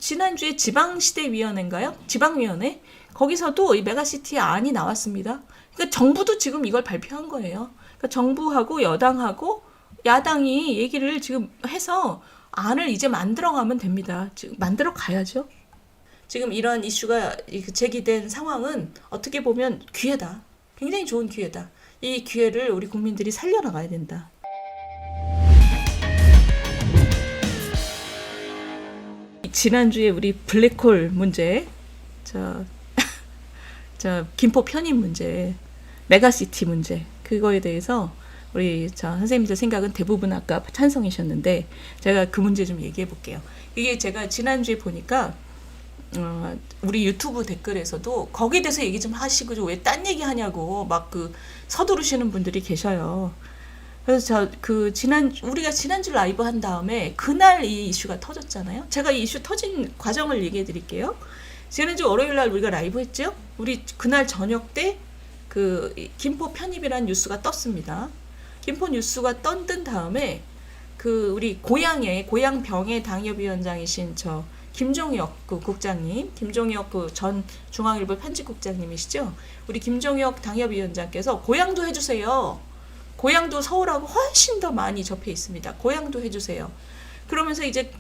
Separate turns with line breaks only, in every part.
지난주에 지방시대위원회인가요? 지방위원회? 거기서도 이 메가시티 안이 나왔습니다. 그러니까 정부도 지금 이걸 발표한 거예요. 그러니까 정부하고 여당하고 야당이 얘기를 지금 해서 안을 이제 만들어가면 됩니다. 지금 만들어 가야죠. 지금 이런 이슈가 제기된 상황은 어떻게 보면 기회다. 굉장히 좋은 기회다. 이 기회를 우리 국민들이 살려나가야 된다. 지난주에 우리 블랙홀 문제, 김포 편입 문제, 메가시티 문제, 그거에 대해서 우리 선생님들 생각은 대부분 아까 찬성이셨는데 제가 그 문제 좀 얘기해 볼게요. 이게 제가 지난주에 보니까 우리 유튜브 댓글에서도 거기에 대해서 얘기 좀 하시고 왜 딴 얘기 하냐고 막 서두르시는 분들이 계셔요. 그래서 우리가 지난주 라이브 한 다음에 그날 이 이슈가 터졌잖아요. 제가 이 이슈 터진 과정을 얘기해 드릴게요. 지난주 월요일 날 우리가 라이브 했죠? 우리 그날 저녁 때 김포 편입이라는 뉴스가 떴습니다. 김포 뉴스가 뜬 다음에 우리 고양병의 당협위원장이신 김종혁 국장님, 김종혁 전 중앙일보 편집국장님이시죠? 우리 김종혁 당협위원장께서 고양도 해주세요. 고양도 서울하고 훨씬 더 많이 접해 있습니다. 고양도 해주세요. 그러면서 이제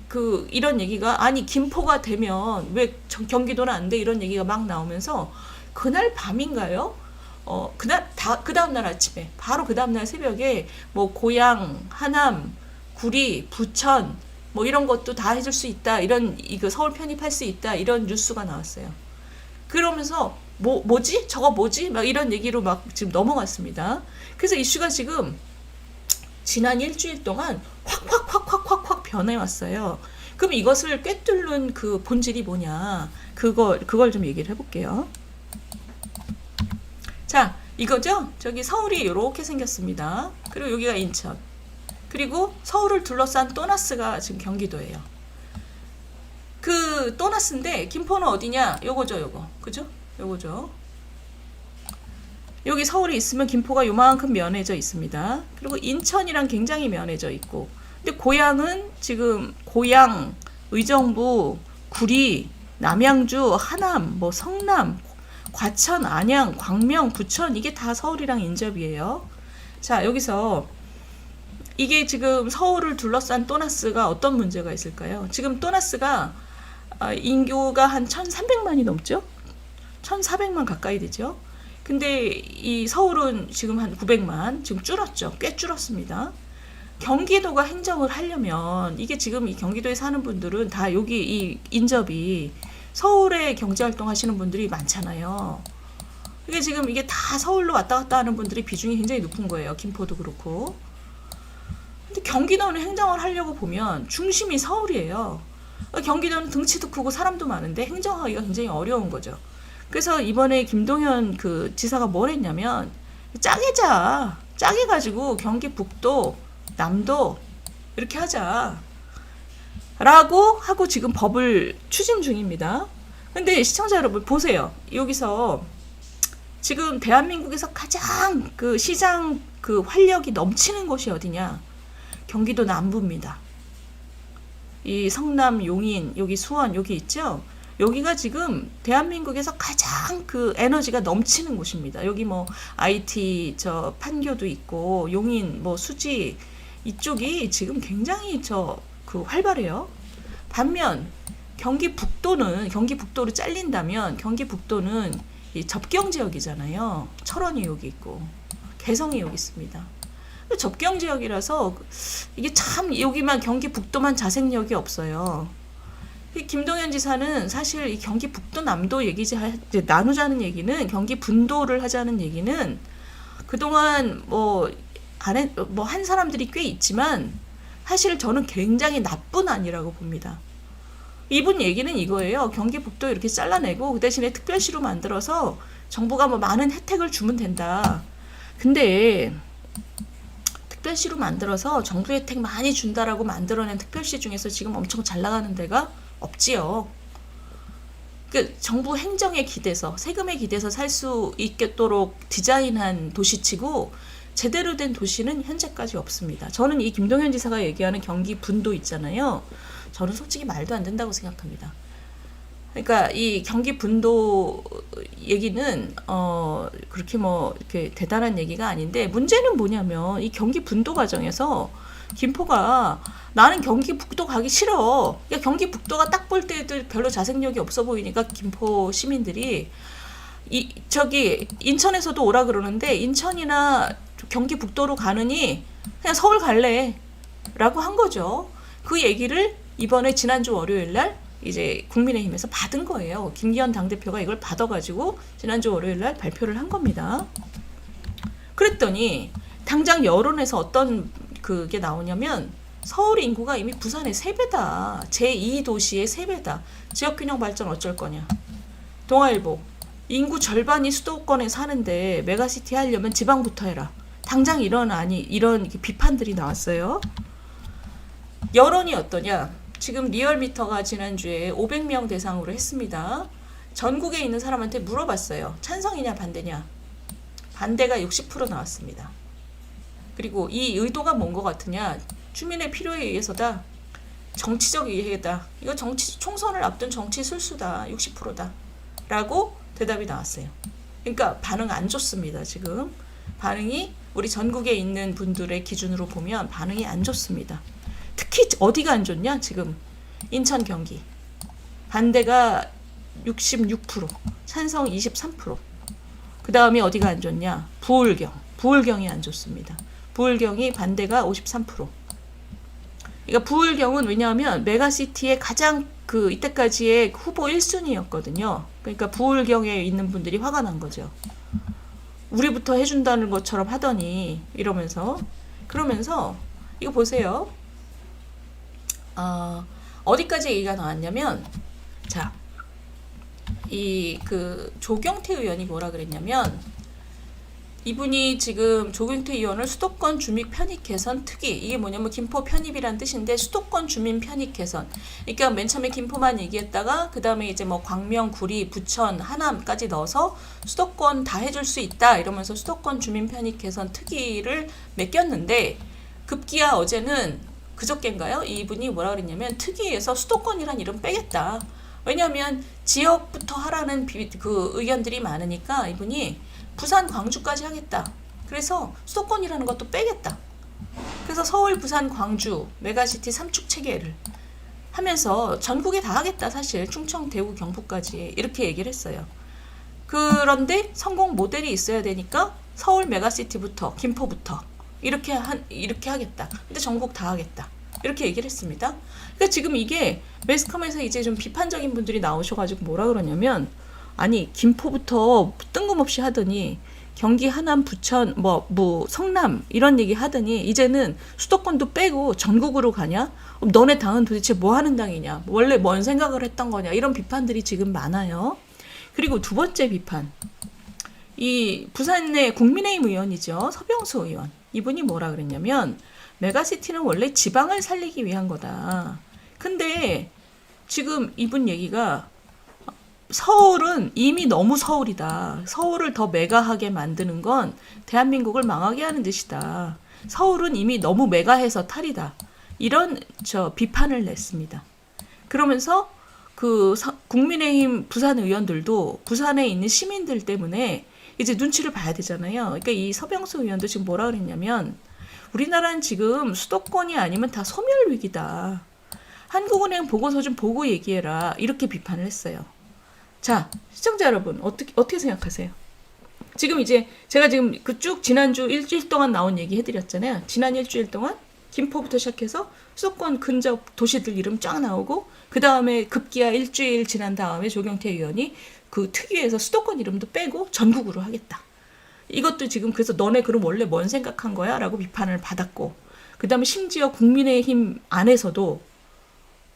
이런 얘기가 아니 김포가 되면 왜 경기도는 안 돼? 이런 얘기가 막 나오면서 그날 밤인가요? 그 다음날 아침에 바로 그 다음날 새벽에 뭐 고양, 하남, 구리, 부천 뭐 이런 것도 다 해줄 수 있다. 이거 서울 편입할 수 있다. 이런 뉴스가 나왔어요. 그러면서 뭐지? 저거 뭐지? 막 이런 얘기로 막 지금 넘어갔습니다. 그래서 이슈가 지금 지난 일주일 동안 확 변해왔어요. 그럼 이것을 꿰뚫는 본질이 뭐냐? 그걸 좀 얘기를 해볼게요. 자, 이거죠? 저기 서울이 이렇게 생겼습니다. 그리고 여기가 인천. 그리고 서울을 둘러싼 또나스가 지금 경기도예요. 또나스인데 김포는 어디냐? 요거. 그죠? 요거죠. 여기 서울이 있으면 김포가 요만큼 면해져 있습니다. 그리고 인천이랑 굉장히 면해져 있고. 근데 고양은 지금 고양, 의정부, 구리, 남양주, 하남, 뭐 성남, 과천, 안양, 광명, 부천 이게 다 서울이랑 인접이에요. 자, 여기서 이게 지금 서울을 둘러싼 또나스가 어떤 문제가 있을까요? 지금 또나스가 인구가 한 1,300만이 넘죠? 1,400만 가까이 되죠? 근데 이 서울은 지금 한 900만, 지금 줄었죠? 꽤 줄었습니다. 경기도가 행정을 하려면 이게 지금 이 경기도에 사는 분들은 다 여기 이 인접이 서울에 경제활동 하시는 분들이 많잖아요. 이게 지금 이게 다 서울로 왔다 갔다 하는 분들이 비중이 굉장히 높은 거예요. 김포도 그렇고. 근데 경기도는 행정을 하려고 보면 중심이 서울이에요. 경기도는 등치도 크고 사람도 많은데 행정하기가 굉장히 어려운 거죠. 그래서 이번에 김동연 지사가 뭘 했냐면 짜게 가지고 경기 북도, 남도 이렇게 하자 라고 하고 지금 법을 추진 중입니다. 근데 시청자 여러분 보세요. 여기서 지금 대한민국에서 가장 시장 활력이 넘치는 곳이 어디냐? 경기도 남부입니다. 이 성남, 용인, 여기 수원 여기 있죠? 여기가 지금 대한민국에서 가장 에너지가 넘치는 곳입니다. 여기 뭐 IT 판교도 있고 용인 뭐 수지 이쪽이 지금 굉장히 활발해요. 반면 경기 북도로 잘린다면 경기 북도는 이 접경 지역이잖아요. 철원이 여기 있고 개성이 여기 있습니다. 접경 지역이라서 이게 참 여기만 경기 북도만 자생력이 없어요. 김동연 지사는 사실 이 경기 북도 남도 나누자는 얘기는 경기 분도를 하자는 얘기는 그동안 한 사람들이 꽤 있지만 사실 저는 굉장히 나쁜 안이라고 봅니다. 이분 얘기는 이거예요. 경기 북도 이렇게 잘라내고 그 대신에 특별시로 만들어서 정부가 많은 혜택을 주면 된다. 근데 특별시로 만들어서 정부 혜택 많이 준다라고 만들어낸 특별시 중에서 지금 엄청 잘 나가는 데가 없지요. 정부 행정에 기대서 세금에 기대서 살 수 있도록 디자인한 도시치고 제대로 된 도시는 현재까지 없습니다. 저는 이 김동연 지사가 얘기하는 경기 분도 있잖아요. 저는 솔직히 말도 안 된다고 생각합니다. 그러니까 이 경기 분도 얘기는 그렇게 뭐 이렇게 대단한 얘기가 아닌데 문제는 뭐냐면 이 경기 분도 과정에서 김포가 나는 경기 북도 가기 싫어. 야, 경기 북도가 딱 볼 때도 별로 자생력이 없어 보이니까 김포 시민들이 저기 인천에서도 오라 그러는데 인천이나 경기 북도로 가느니 그냥 서울 갈래 라고 한 거죠. 그 얘기를 이번에 지난주 월요일 날 이제 국민의힘에서 받은 거예요. 김기현 당대표가 이걸 받아가지고 지난주 월요일 날 발표를 한 겁니다. 그랬더니 당장 여론에서 어떤 그게 나오냐면 서울 인구가 이미 부산의 3배다. 제2도시의 3배다. 지역균형 발전 어쩔 거냐. 동아일보. 인구 절반이 수도권에 사는데 메가시티 하려면 지방부터 해라. 당장 이런 비판들이 나왔어요. 여론이 어떠냐? 지금 리얼미터가 지난주에 500명 대상으로 했습니다. 전국에 있는 사람한테 물어봤어요. 찬성이냐 반대냐? 반대가 60% 나왔습니다. 그리고 이 의도가 뭔 것 같으냐? 주민의 필요에 의해서다. 정치적 이해다. 이거 총선을 앞둔 정치 술수다. 60%다. 라고 대답이 나왔어요. 그러니까 반응 안 좋습니다. 지금 반응이 우리 전국에 있는 분들의 기준으로 보면 반응이 안 좋습니다. 특히 어디가 안 좋냐? 지금 인천 경기 반대가 66%, 찬성 23%. 그 다음에 어디가 안 좋냐? 부울경이 안 좋습니다. 부울경이 반대가 53%. 그러니까 부울경은 왜냐하면 메가시티의 가장 이때까지의 후보 1순위였거든요. 그러니까 부울경에 있는 분들이 화가 난 거죠. 우리부터 해준다는 것처럼 하더니 이러면서 그러면서 이거 보세요. 어디까지 얘기가 나왔냐면 자, 조경태 의원이 뭐라 그랬냐면 이분이 지금 조경태 의원을 수도권 주민 편익 개선 특위, 이게 뭐냐면 김포 편입이란 뜻인데 수도권 주민 편익 개선. 그러니까 맨 처음에 김포만 얘기했다가 그 다음에 이제 뭐 광명, 구리, 부천, 하남까지 넣어서 수도권 다 해줄 수 있다 이러면서 수도권 주민 편익 개선 특위를 맡겼는데 급기야 어제는 그저께인가요? 이분이 뭐라 그랬냐면 특위에서 수도권이란 이름 빼겠다. 왜냐하면 지역부터 하라는 의견들이 많으니까 이분이 부산, 광주까지 하겠다. 그래서 수도권이라는 것도 빼겠다. 그래서 서울, 부산, 광주, 메가시티 3축 체계를 하면서 전국에 다 하겠다. 사실 충청, 대구, 경북까지 이렇게 얘기를 했어요. 그런데 성공 모델이 있어야 되니까 서울 메가시티부터 김포부터 이렇게 하겠다. 근데 전국 다 하겠다. 이렇게 얘기를 했습니다. 그러니까 지금 이게 매스컴에서 이제 좀 비판적인 분들이 나오셔가지고 뭐라 그러냐면 아니 김포부터 뜬금없이 하더니 경기, 하남, 부천, 성남 이런 얘기 하더니 이제는 수도권도 빼고 전국으로 가냐? 너네 당은 도대체 뭐 하는 당이냐? 원래 뭔 생각을 했던 거냐? 이런 비판들이 지금 많아요. 그리고 두 번째 비판. 이 부산의 국민의힘 의원이죠. 서병수 의원. 이분이 뭐라 그랬냐면 메가시티는 원래 지방을 살리기 위한 거다. 근데 지금 이분 얘기가 서울은 이미 너무 서울이다. 서울을 더 메가하게 만드는 건 대한민국을 망하게 하는 짓이다. 서울은 이미 너무 메가해서 탈이다. 이런 비판을 냈습니다. 그러면서 국민의힘 부산 의원들도 부산에 있는 시민들 때문에 이제 눈치를 봐야 되잖아요. 그러니까 이 서병수 의원도 지금 뭐라 그랬냐면 우리나라는 지금 수도권이 아니면 다 소멸 위기다. 한국은행 보고서 좀 보고 얘기해라. 이렇게 비판을 했어요. 자, 시청자 여러분 어떻게 생각하세요? 지금 이제 제가 지금 쭉 지난주 일주일 동안 나온 얘기 해드렸잖아요. 지난 일주일 동안 김포부터 시작해서 수도권 근접 도시들 이름 쫙 나오고 그 다음에 급기야 일주일 지난 다음에 조경태 의원이 그 특위에서 수도권 이름도 빼고 전국으로 하겠다. 이것도 지금 그래서 너네 그럼 원래 뭔 생각한 거야? 라고 비판을 받았고 그 다음에 심지어 국민의힘 안에서도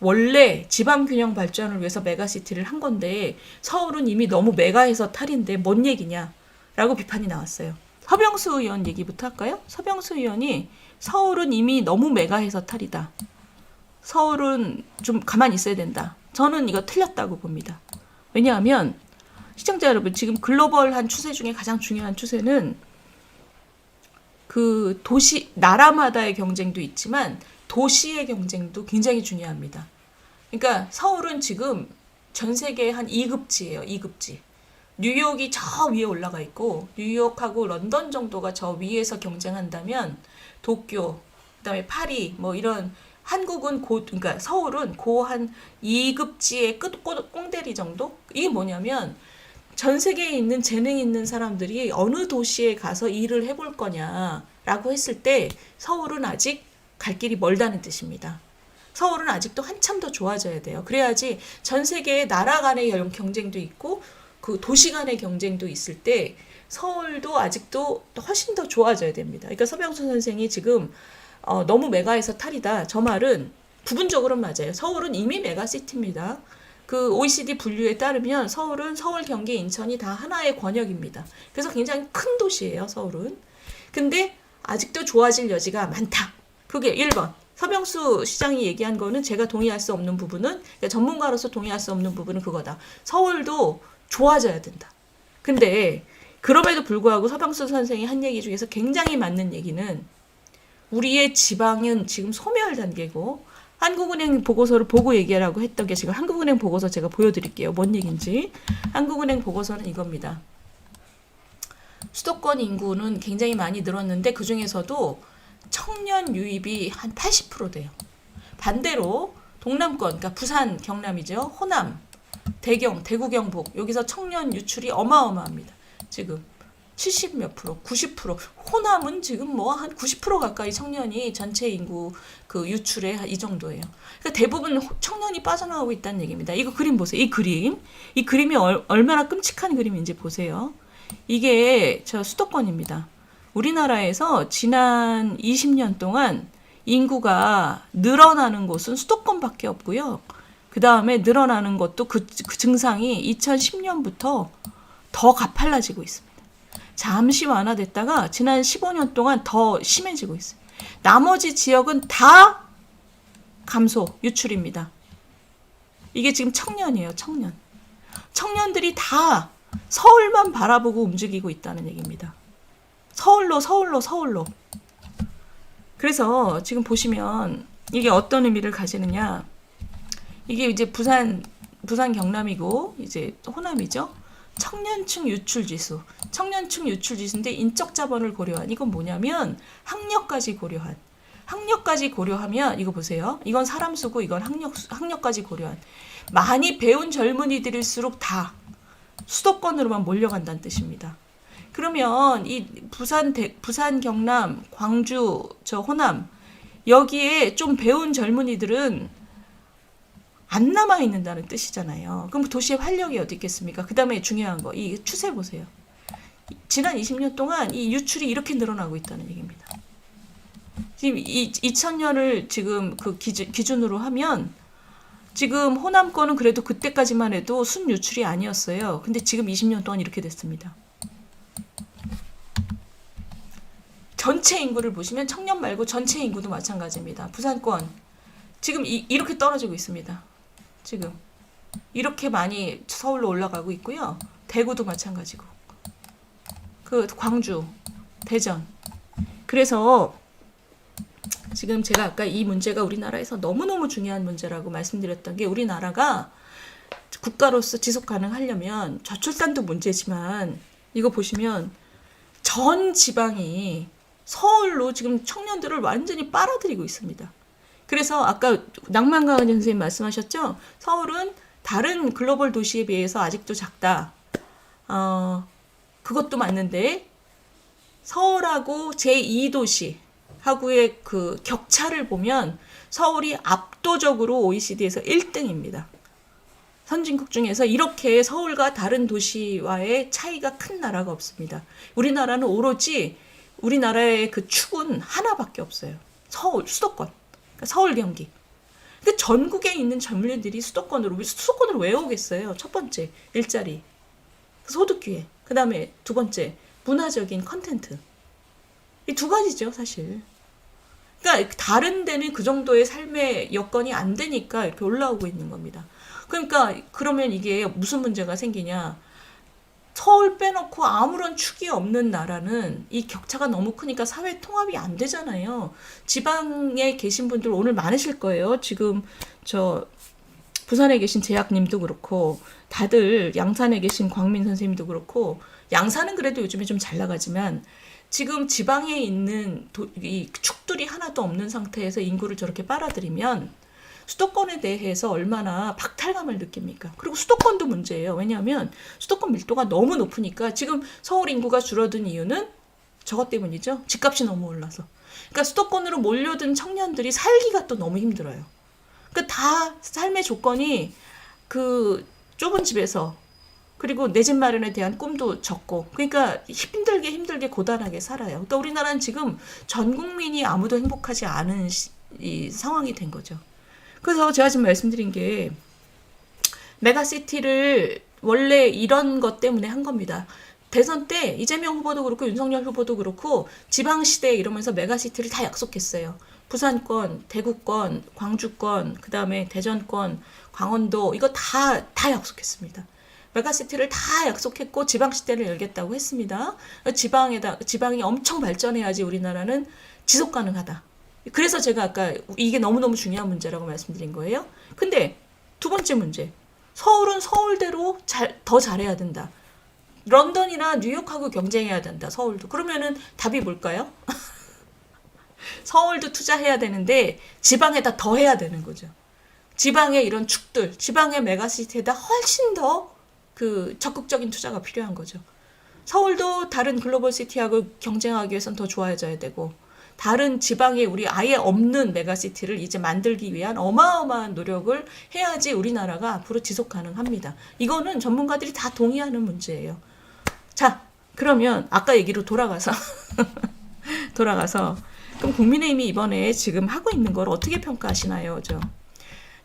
원래 지방균형 발전을 위해서 메가시티를 한 건데 서울은 이미 너무 메가해서 탈인데 뭔 얘기냐? 라고 비판이 나왔어요. 서병수 의원 얘기부터 할까요? 서병수 의원이 서울은 이미 너무 메가해서 탈이다. 서울은 좀 가만히 있어야 된다. 저는 이거 틀렸다고 봅니다. 왜냐하면 시청자 여러분 지금 글로벌한 추세 중에 가장 중요한 추세는 그 나라마다의 경쟁도 있지만 도시의 경쟁도 굉장히 중요합니다. 그러니까 서울은 지금 전 세계 한 2급지예요. 2급지. 뉴욕이 저 위에 올라가 있고 뉴욕하고 런던 정도가 저 위에서 경쟁한다면 도쿄, 그다음에 파리 뭐 이런 한국은 그러니까 서울은 고 한 2급지의 끝 꽁대리 정도? 이게 뭐냐면 전 세계에 있는 재능 있는 사람들이 어느 도시에 가서 일을 해볼 거냐라고 했을 때 서울은 아직 갈 길이 멀다는 뜻입니다. 서울은 아직도 한참 더 좋아져야 돼요. 그래야지 전 세계의 나라 간의 경쟁도 있고 그 도시 간의 경쟁도 있을 때 서울도 아직도 훨씬 더 좋아져야 됩니다. 그러니까 서병수 선생이 지금 너무 메가에서 탈이다. 저 말은 부분적으로는 맞아요. 서울은 이미 메가시티입니다. 그 OECD 분류에 따르면 서울은 서울, 경기, 인천이 다 하나의 권역입니다. 그래서 굉장히 큰 도시예요, 서울은. 근데 아직도 좋아질 여지가 많다. 그게 1번. 서병수 시장이 얘기한 거는 제가 동의할 수 없는 부분은, 그러니까 전문가로서 동의할 수 없는 부분은 그거다. 서울도 좋아져야 된다. 근데 그럼에도 불구하고 서병수 선생이 한 얘기 중에서 굉장히 맞는 얘기는 우리의 지방은 지금 소멸 단계고 한국은행 보고서를 보고 얘기하라고 했던 게 지금 한국은행 보고서 제가 보여드릴게요. 뭔 얘기인지. 한국은행 보고서는 이겁니다. 수도권 인구는 굉장히 많이 늘었는데 그 중에서도 청년 유입이 한 80% 돼요. 반대로 동남권, 그러니까 부산, 경남이죠. 호남, 대경, 대구, 경북 여기서 청년 유출이 어마어마합니다. 지금 70 몇 프로, 90%. 호남은 지금 뭐 한 90% 가까이 청년이 전체 인구 그 유출의 이 정도예요. 그러니까 대부분 청년이 빠져나오고 있다는 얘기입니다. 이거 그림 보세요. 이 그림이 얼마나 끔찍한 그림인지 보세요. 이게 저 수도권입니다. 우리나라에서 지난 20년 동안 인구가 늘어나는 곳은 수도권밖에 없고요. 그 다음에 늘어나는 것도 그 증상이 2010년부터 더 가팔라지고 있습니다. 잠시 완화됐다가 지난 15년 동안 더 심해지고 있어요. 나머지 지역은 다 감소, 유출입니다. 이게 지금 청년이에요, 청년. 청년들이 다 서울만 바라보고 움직이고 있다는 얘기입니다. 서울로. 그래서 지금 보시면 이게 어떤 의미를 가지느냐. 이게 이제 부산 경남이고 이제 호남이죠. 청년층 유출 지수인데 인적 자본을 고려한 이건 뭐냐면 학력까지 고려하면 이거 보세요. 이건 사람 수고 이건 학력까지 고려한 많이 배운 젊은이들일수록 다 수도권으로만 몰려간다는 뜻입니다. 그러면 이 부산, 경남, 광주, 저 호남 여기에 좀 배운 젊은이들은 안 남아있는다는 뜻이잖아요. 그럼 도시의 활력이 어디 있겠습니까? 그 다음에 중요한 거, 이 추세 보세요. 지난 20년 동안 이 유출이 이렇게 늘어나고 있다는 얘기입니다. 지금 2000년을 지금 그 기준으로 하면 지금 호남권은 그래도 그때까지만 해도 순유출이 아니었어요. 근데 지금 20년 동안 이렇게 됐습니다. 전체 인구를 보시면 청년 말고 전체 인구도 마찬가지입니다. 부산권 지금 이렇게 떨어지고 있습니다. 지금 이렇게 많이 서울로 올라가고 있고요. 대구도 마찬가지고 그 광주, 대전. 그래서 지금 제가 아까 이 문제가 우리나라에서 너무너무 중요한 문제라고 말씀드렸던 게 우리나라가 국가로서 지속 가능하려면 저출산도 문제지만 이거 보시면 전 지방이 서울로 지금 청년들을 완전히 빨아들이고 있습니다. 그래서 아까 낭만강은 선생님 말씀하셨죠? 서울은 다른 글로벌 도시에 비해서 아직도 작다. 그것도 맞는데 서울하고 제2도시 하고의 그 격차를 보면 서울이 압도적으로 OECD에서 1등입니다. 선진국 중에서 이렇게 서울과 다른 도시와의 차이가 큰 나라가 없습니다. 우리나라는 오로지 우리나라의 그 축은 하나밖에 없어요. 서울, 수도권. 서울, 경기. 근데 전국에 있는 젊은이들이 수도권으로 왜 오겠어요? 첫 번째, 일자리, 소득 기회. 그 다음에 두 번째, 문화적인 컨텐트. 이 두 가지죠, 사실. 그러니까 다른 데는 그 정도의 삶의 여건이 안 되니까 이렇게 올라오고 있는 겁니다. 그러니까 그러면 이게 무슨 문제가 생기냐? 서울 빼놓고 아무런 축이 없는 나라는 이 격차가 너무 크니까 사회 통합이 안 되잖아요. 지방에 계신 분들 오늘 많으실 거예요. 지금 저 부산에 계신 제약님도 그렇고 다들 양산에 계신 광민 선생님도 그렇고 양산은 그래도 요즘에 좀 잘 나가지만 지금 지방에 있는 이 축들이 하나도 없는 상태에서 인구를 저렇게 빨아들이면 수도권에 대해서 얼마나 박탈감을 느낍니까? 그리고 수도권도 문제예요. 왜냐하면 수도권 밀도가 너무 높으니까 지금 서울 인구가 줄어든 이유는 저것 때문이죠. 집값이 너무 올라서. 그러니까 수도권으로 몰려든 청년들이 살기가 또 너무 힘들어요. 그러니까 다 삶의 조건이 그 좁은 집에서 그리고 내 집 마련에 대한 꿈도 적고 그러니까 힘들게 고단하게 살아요. 그러니까 우리나라는 지금 전 국민이 아무도 행복하지 않은 이 상황이 된 거죠. 그래서 제가 지금 말씀드린 게 메가시티를 원래 이런 것 때문에 한 겁니다. 대선 때 이재명 후보도 그렇고 윤석열 후보도 그렇고 지방시대 이러면서 메가시티를 다 약속했어요. 부산권, 대구권, 광주권, 그 다음에 대전권, 강원도 이거 다 약속했습니다. 메가시티를 다 약속했고 지방시대를 열겠다고 했습니다. 지방이 엄청 발전해야지 우리나라는 지속 가능하다. 그래서 제가 아까 이게 너무너무 중요한 문제라고 말씀드린 거예요. 근데 두 번째 문제. 서울은 서울대로 더 잘해야 된다. 런던이나 뉴욕하고 경쟁해야 된다. 서울도. 그러면은 답이 뭘까요? 서울도 투자해야 되는데 지방에다 더 해야 되는 거죠. 지방의 이런 축들, 지방의 메가시티에다 훨씬 더 그 적극적인 투자가 필요한 거죠. 서울도 다른 글로벌 시티하고 경쟁하기 위해서는 더 좋아져야 되고 다른 지방에 우리 아예 없는 메가시티를 이제 만들기 위한 어마어마한 노력을 해야지 우리나라가 앞으로 지속 가능합니다. 이거는 전문가들이 다 동의하는 문제예요. 자, 그러면 아까 얘기로 돌아가서 그럼 국민의힘이 이번에 지금 하고 있는 걸 어떻게 평가하시나요?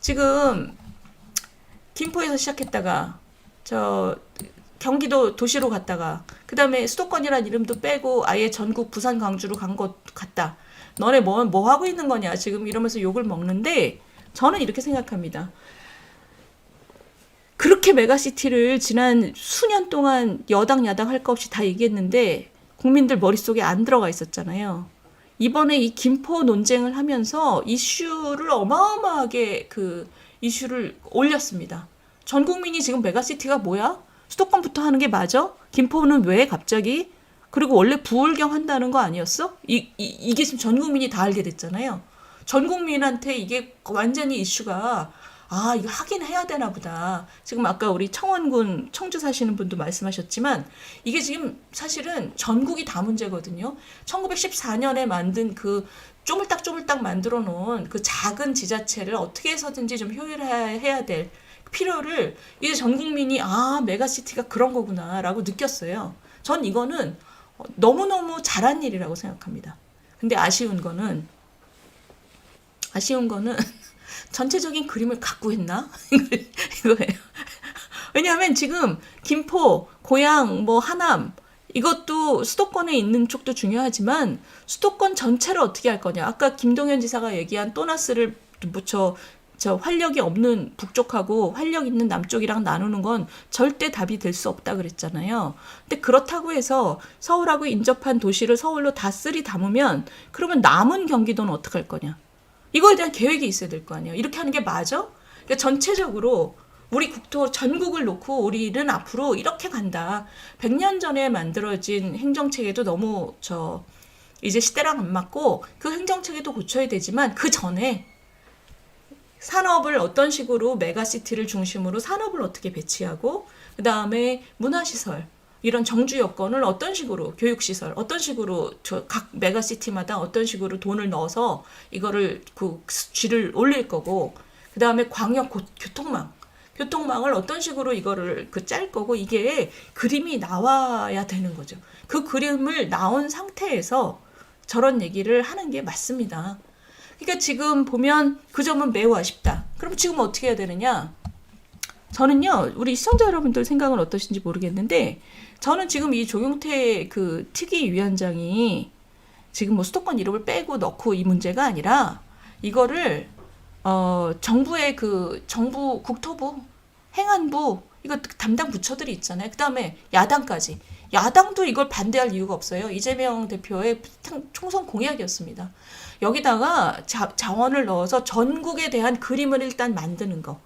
지금 김포에서 시작했다가 경기도 도시로 갔다가 그 다음에 수도권이라는 이름도 빼고 아예 전국 부산 광주로 간 것 같다. 너네 뭐 하고 있는 거냐 지금 이러면서 욕을 먹는데 저는 이렇게 생각합니다. 그렇게 메가시티를 지난 수년 동안 여당 야당 할 거 없이 다 얘기했는데 국민들 머릿속에 안 들어가 있었잖아요. 이번에 이 김포 논쟁을 하면서 이슈를 어마어마하게 이슈를 올렸습니다. 전 국민이 지금 메가시티가 뭐야? 수도권부터 하는 게 맞아? 김포는 왜 갑자기? 그리고 원래 부울경 한다는 거 아니었어? 이게 지금 전 국민이 다 알게 됐잖아요. 전 국민한테 이게 완전히 이슈가 이거 하긴 해야 되나 보다. 지금 아까 우리 청원군 청주 사시는 분도 말씀하셨지만 이게 지금 사실은 전국이 다 문제거든요. 1914년에 만든 그 쪼물딱 만들어 놓은 그 작은 지자체를 어떻게 해서든지 좀 효율화해야 될 필요를 이제 전 국민이 메가시티가 그런 거구나라고 느꼈어요. 전 이거는 너무너무 잘한 일이라고 생각합니다. 근데 아쉬운 거는 전체적인 그림을 갖고 했나? 이거예요. 왜냐하면 지금 김포, 고양, 하남 이것도 수도권에 있는 쪽도 중요하지만 수도권 전체를 어떻게 할 거냐. 아까 김동연 지사가 얘기한 또나스를 활력이 없는 북쪽하고 활력 있는 남쪽이랑 나누는 건 절대 답이 될 수 없다 그랬잖아요. 근데 그렇다고 해서 서울하고 인접한 도시를 서울로 다 쓸이 담으면 그러면 남은 경기도는 어떡할 거냐. 이거에 대한 계획이 있어야 될 거 아니에요. 이렇게 하는 게 맞아? 그러니까 전체적으로 우리 국토 전국을 놓고 우리는 앞으로 이렇게 간다. 100년 전에 만들어진 행정체계도 너무 이제 시대랑 안 맞고 그 행정체계도 고쳐야 되지만 그 전에 산업을 어떤 식으로 메가시티를 중심으로 산업을 어떻게 배치하고 그 다음에 문화시설 이런 정주 여건을 어떤 식으로 교육시설 어떤 식으로 각 메가시티마다 어떤 식으로 돈을 넣어서 이거를 질을 올릴 거고 그 다음에 광역 교통망을 어떤 식으로 이거를 짤 거고 이게 그림이 나와야 되는 거죠. 그 그림을 나온 상태에서 저런 얘기를 하는 게 맞습니다. 그러니까 지금 보면 그 점은 매우 아쉽다. 그럼 지금 어떻게 해야 되느냐? 저는요, 우리 시청자 여러분들 생각은 어떠신지 모르겠는데, 저는 지금 이 조경태 특위위원장이 지금 수도권 이름을 빼고 넣고 이 문제가 아니라, 이거를, 정부의 정부 국토부, 행안부, 이거 담당 부처들이 있잖아요. 그 다음에 야당까지. 야당도 이걸 반대할 이유가 없어요. 이재명 대표의 총선 공약이었습니다. 여기다가 자원을 넣어서 전국에 대한 그림을 일단 만드는 거.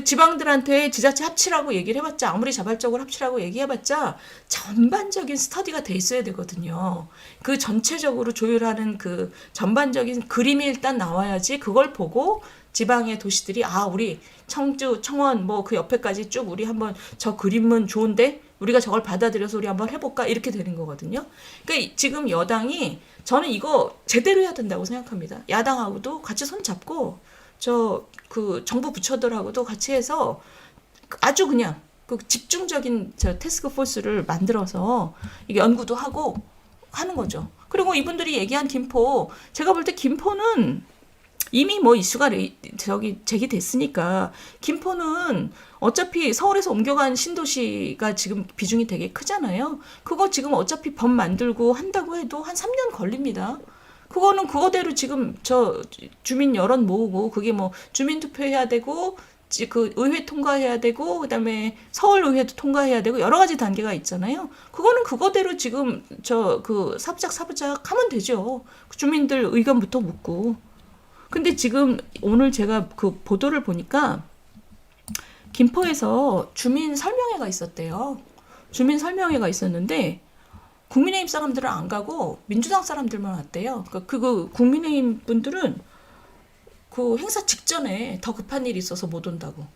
지방들한테 지자체 합치라고 얘기를 해봤자, 아무리 자발적으로 합치라고 얘기해봤자 전반적인 스터디가 돼 있어야 되거든요. 그 전체적으로 조율하는 그 전반적인 그림이 일단 나와야지 그걸 보고 지방의 도시들이 우리 청주, 청원 뭐 그 옆에까지 쭉 우리 한번 저 그림은 좋은데 우리가 저걸 받아들여서 우리 한번 해볼까 이렇게 되는 거거든요. 그러니까 지금 여당이 저는 이거 제대로 해야 된다고 생각합니다. 야당하고도 같이 손 잡고 그 정부 부처들하고도 같이 해서 아주 그냥 그 집중적인 태스크 포스를 만들어서 이게 연구도 하고 하는 거죠. 그리고 이분들이 얘기한 김포, 제가 볼 때 김포는 이미 뭐 이슈가 제기됐으니까 김포는 어차피 서울에서 옮겨간 신도시가 지금 비중이 되게 크잖아요. 그거 지금 어차피 법 만들고 한다고 해도 한 3년 걸립니다. 그거는 그거대로 지금 주민 여론 모으고 그게 뭐 주민 투표해야 되고 그 의회 통과해야 되고 그다음에 서울 의회도 통과해야 되고 여러 가지 단계가 있잖아요. 그거는 그거대로 지금 그 사부작 하면 되죠. 주민들 의견부터 묻고. 근데 지금 오늘 제가 그 보도를 보니까 김포에서 주민 설명회가 있었대요. 주민 설명회가 있었는데 국민의힘 사람들은 안 가고 민주당 사람들만 왔대요. 그러니까 그 국민의힘 분들은 그 행사 직전에 더 급한 일이 있어서 못 온다고.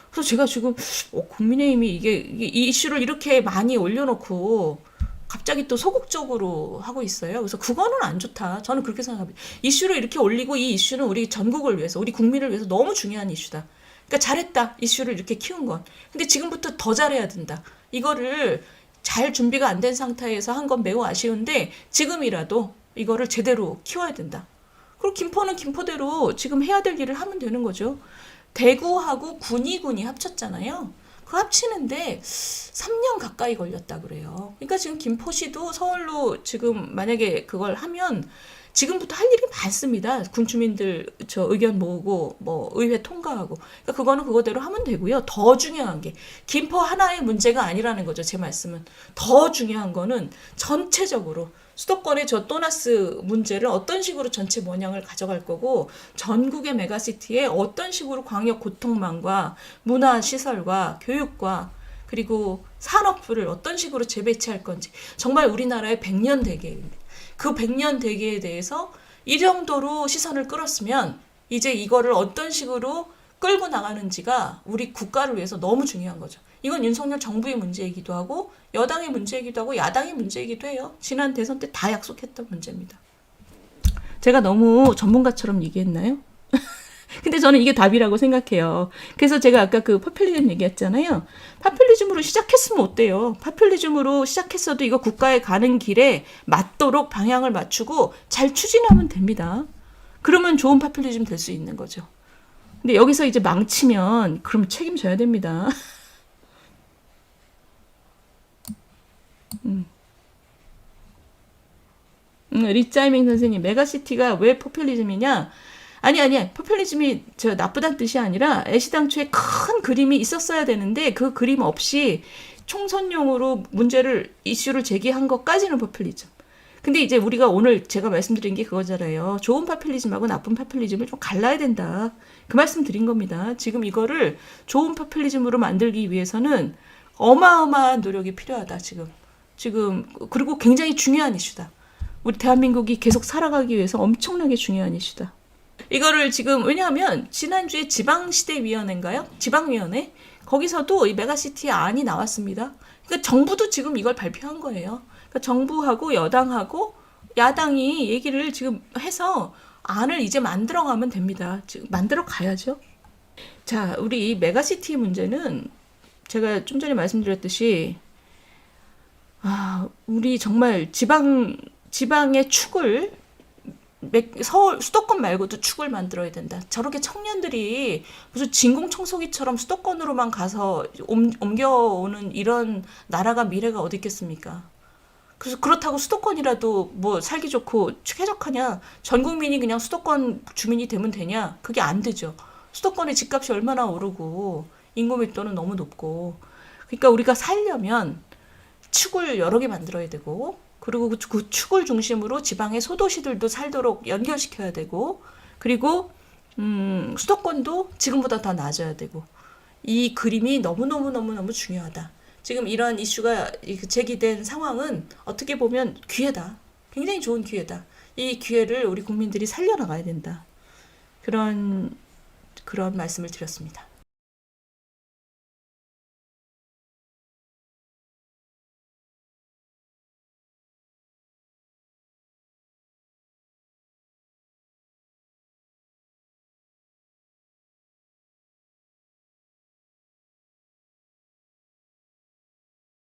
그래서 제가 지금 국민의힘이 이게 이 이슈를 이렇게 많이 올려놓고 갑자기 또 소극적으로 하고 있어요. 그래서 그거는 안 좋다. 저는 그렇게 생각합니다. 이슈를 이렇게 올리고 이 이슈는 우리 전국을 위해서, 우리 국민을 위해서 너무 중요한 이슈다. 그러니까 잘했다. 이슈를 이렇게 키운 건. 근데 지금부터 더 잘해야 된다. 이거를 잘 준비가 안 된 상태에서 한 건 매우 아쉬운데 지금이라도 이거를 제대로 키워야 된다. 그리고 김포는 김포대로 지금 해야 될 일을 하면 되는 거죠. 대구하고 군이 합쳤잖아요. 그 합치는데 3년 가까이 걸렸다 그래요. 그러니까 지금 김포시도 서울로 지금 만약에 그걸 하면 지금부터 할 일이 많습니다. 군 주민들 의견 모으고 뭐 의회 통과하고. 그러니까 그거는 그거대로 하면 되고요. 더 중요한 게 김포 하나의 문제가 아니라는 거죠. 제 말씀은. 더 중요한 거는 전체적으로 수도권의 또나스 문제를 어떤 식으로 전체 모양을 가져갈 거고 전국의 메가시티에 어떤 식으로 광역 교통망과 문화시설과 교육과 그리고 산업부를 어떤 식으로 재배치할 건지 정말 우리나라의 100년 대계입니다. 그 100년 대계에 대해서 이 정도로 시선을 끌었으면 이제 이거를 어떤 식으로 끌고 나가는지가 우리 국가를 위해서 너무 중요한 거죠. 이건 윤석열 정부의 문제이기도 하고 여당의 문제이기도 하고 야당의 문제이기도 해요. 지난 대선 때 다 약속했던 문제입니다. 제가 너무 전문가처럼 얘기했나요? 근데 저는 이게 답이라고 생각해요. 그래서 제가 아까 그 포퓰리즘 얘기했잖아요. 포퓰리즘으로 시작했으면 어때요? 포퓰리즘으로 시작했어도 이거 국가에 가는 길에 맞도록 방향을 맞추고 잘 추진하면 됩니다. 그러면 좋은 포퓰리즘 될 수 있는 거죠. 근데 여기서 이제 망치면 그럼 책임져야 됩니다. 리짜이밍 선생님, 메가시티가 왜 포퓰리즘이냐? 아니. 포퓰리즘이 나쁘다는 뜻이 아니라 애시당초에 큰 그림이 있었어야 되는데 그 그림 없이 총선용으로 이슈를 제기한 것까지는 포퓰리즘. 근데 이제 우리가 오늘 제가 말씀드린 게 그거잖아요. 좋은 포퓰리즘하고 나쁜 포퓰리즘을 좀 갈라야 된다. 그 말씀 드린 겁니다. 지금 이거를 좋은 포퓰리즘으로 만들기 위해서는 어마어마한 노력이 필요하다. 지금 그리고 굉장히 중요한 이슈다. 우리 대한민국이 계속 살아가기 위해서 엄청나게 중요한 이슈다. 이거를 지금 왜냐하면 지난주에 지방시대위원회인가요? 지방위원회? 거기서도 이 메가시티 안이 나왔습니다. 그러니까 정부도 지금 이걸 발표한 거예요. 그러니까 정부하고 여당하고 야당이 얘기를 지금 해서 안을 이제 만들어가면 됩니다. 지금 만들어 가야죠. 자, 우리 메가시티 문제는 제가 좀 전에 말씀드렸듯이 우리 정말 지방의 축을 서울 수도권 말고도 축을 만들어야 된다. 저렇게 청년들이 무슨 진공청소기처럼 수도권으로만 가서 옮겨오는 이런 나라가 미래가 어디 있겠습니까? 그래서 그렇다고 수도권이라도 뭐 살기 좋고 쾌적하냐? 전 국민이 그냥 수도권 주민이 되면 되냐? 그게 안 되죠. 수도권의 집값이 얼마나 오르고 인구 밀도는 너무 높고. 그러니까 우리가 살려면 축을 여러 개 만들어야 되고 그리고 그 축을 중심으로 지방의 소도시들도 살도록 연결시켜야 되고 그리고 수도권도 지금보다 더 나아져야 되고 이 그림이 너무너무너무너무 중요하다. 지금 이런 이슈가 제기된 상황은 어떻게 보면 기회다. 굉장히 좋은 기회다. 이 기회를 우리 국민들이 살려나가야 된다. 그런 말씀을 드렸습니다.